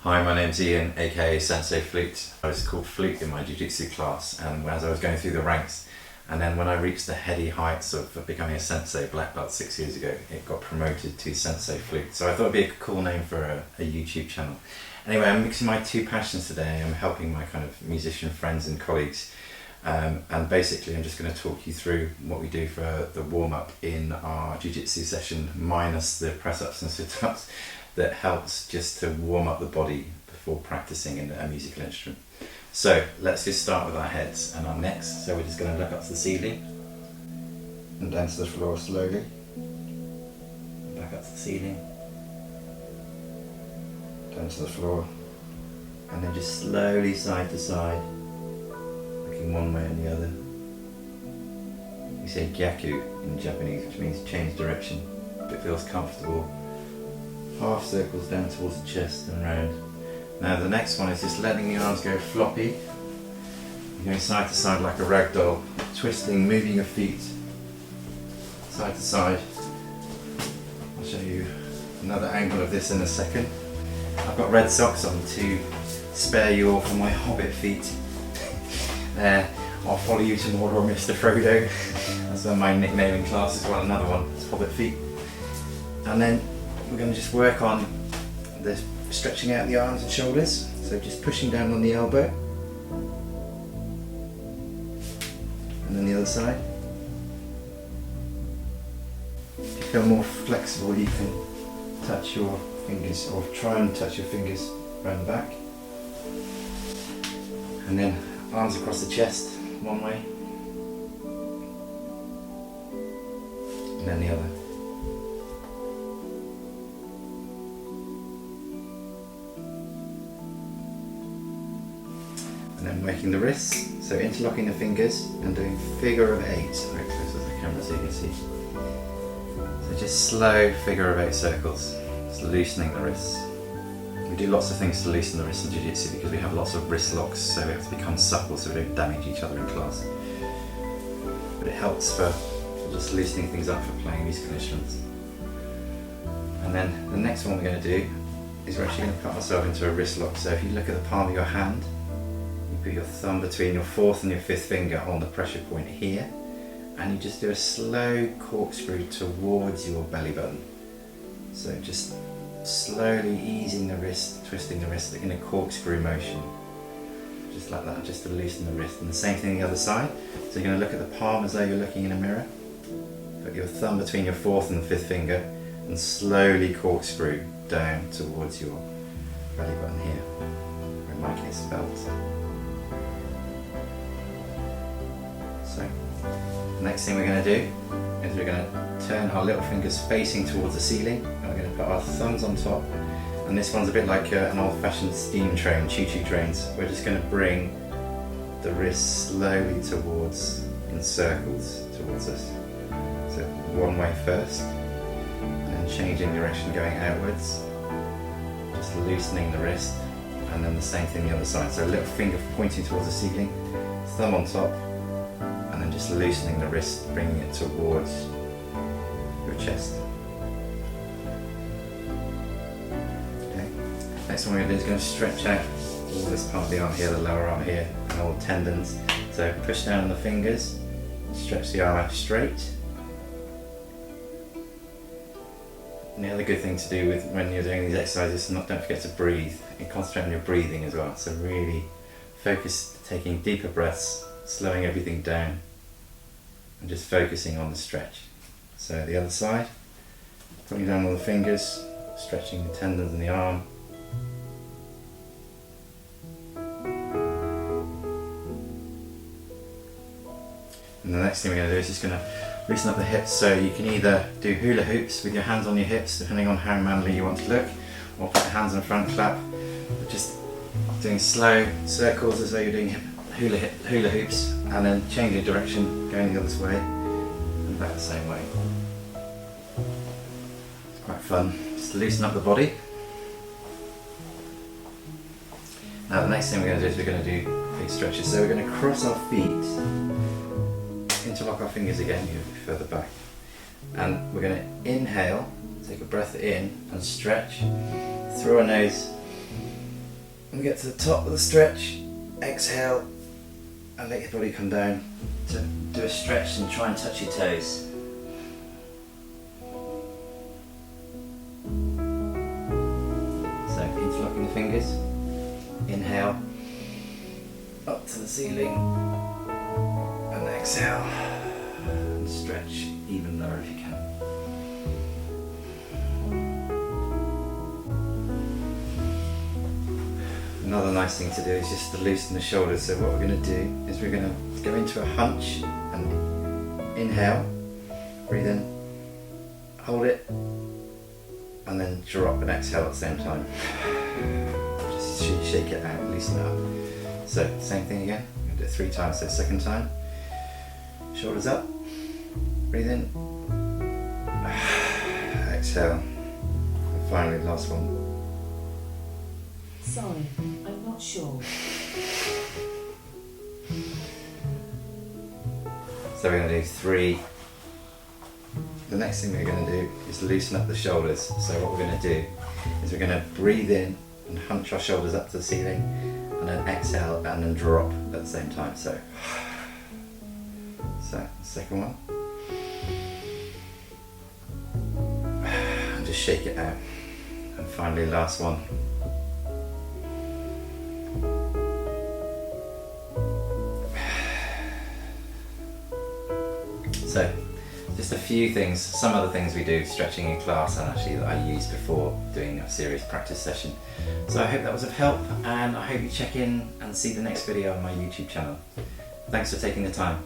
Hi, my name's Ian, aka Sensei Flute. I was called Flute in my Ju Jitsu class, and as I was going through the ranks, and then when I reached the heady heights of becoming a Sensei black belt 6 years ago, it got promoted to Sensei Flute. So I thought it'd be a cool name for a YouTube channel. Anyway, I'm mixing my two passions today. I'm helping my kind of musician friends and colleagues, and basically I'm just going to talk you through what we do for the warm-up in our Ju Jitsu session, minus the press-ups and sit-ups. That helps just to warm up the body before practicing a musical instrument. So let's just start with our heads and our necks. So we're just going to look up to the ceiling and down to the floor slowly. Back up to the ceiling, down to the floor, and then just slowly side to side, looking one way and the other. We say gyaku in Japanese, which means change direction. If it feels comfortable, half circles down towards the chest and round. Now the next one is just letting the arms go floppy. You're going side to side like a rag doll, twisting, moving your feet side to side. I'll show you another angle of this in a second. I've got red socks on to spare you all from my hobbit feet. I'll follow you to Mordor, Mr. Frodo. That's my nickname in class as well, another one, it's hobbit feet. And then we're going to just work on the stretching out the arms and shoulders, so just pushing down on the elbow, and then the other side. If you feel more flexible, you can touch your fingers, or try and touch your fingers around the back, and then arms across the chest one way, and then the other. And then working the wrists, so interlocking the fingers and doing figure of 8. Very close to the camera so you can see. So just slow figure of 8 circles, just loosening the wrists. We do lots of things to loosen the wrists in Jiu Jitsu because we have lots of wrist locks, so we have to become supple so we don't damage each other in class. But it helps for just loosening things up for playing musical instruments. And then the next one we're going to do is we're actually going to put ourselves into a wrist lock. So if you look at the palm of your hand, put your thumb between your 4th and your 5th finger on the pressure point here, and you just do a slow corkscrew towards your belly button. So just slowly easing the wrist, twisting the wrist in a corkscrew motion, just like that, just to loosen the wrist. And the same thing the other side. So you're going to look at the palm as though you're looking in a mirror, put your thumb between your 4th and 5th finger, and slowly corkscrew down towards your belly button here, or in my case belt. So, the next thing we're going to do is we're going to turn our little fingers facing towards the ceiling, and we're going to put our thumbs on top, and this one's a bit like an old-fashioned steam train, choo-choo trains. We're just going to bring the wrists slowly towards, in circles towards us. So one way first, and then changing direction going outwards, just loosening the wrist, and then the same thing the other side. So a little finger pointing towards the ceiling, thumb on top, and then just loosening the wrist, bringing it towards your chest. Okay. Next one we're going to do is going to stretch out all this part of the arm here, the lower arm here, and all the tendons. So push down on the fingers, stretch the arm out straight. And the other good thing to do with when you're doing these exercises is don't forget to breathe and concentrate on your breathing as well. So really focus, taking deeper breaths, slowing everything down, and just focusing on the stretch. So the other side, putting down all the fingers, stretching the tendons in the arm. And the next thing we're going to do is just going to loosen up the hips, so you can either do hula hoops with your hands on your hips, depending on how manly you want to look, or put your hands in front, clap, just doing slow circles as though you're doing hula hoops, and then changing direction, going the other way, and back the same way. It's quite fun, just to loosen up the body. Now the next thing we're going to do is we're going to do big stretches, so we're going to cross our feet, interlock our fingers again, move further back, and we're going to inhale, take a breath in and stretch through our nose and get to the top of the stretch, exhale and let your body come down to do a stretch and try and touch your toes. So interlocking the fingers, inhale up to the ceiling and exhale and stretch even lower if you can. Another nice thing to do is just to loosen the shoulders. So what we're going to do is we're going to go into a hunch and inhale, breathe in, hold it, and then drop and exhale at the same time. Just shake it out, loosen it up. So same thing again, we're going to do it 3 times. So second time, shoulders up, breathe in, exhale, and finally last one. Sorry, I'm not sure. So we're going to do 3. The next thing we're going to do is loosen up the shoulders. So what we're going to do is we're going to breathe in and hunch our shoulders up to the ceiling, and then exhale and then drop at the same time. So second one. And just shake it out. And finally last one. So, just a few things, some other things we do stretching in class and actually that I use before doing a serious practice session. So I hope that was of help, and I hope you check in and see the next video on my YouTube channel. Thanks for taking the time.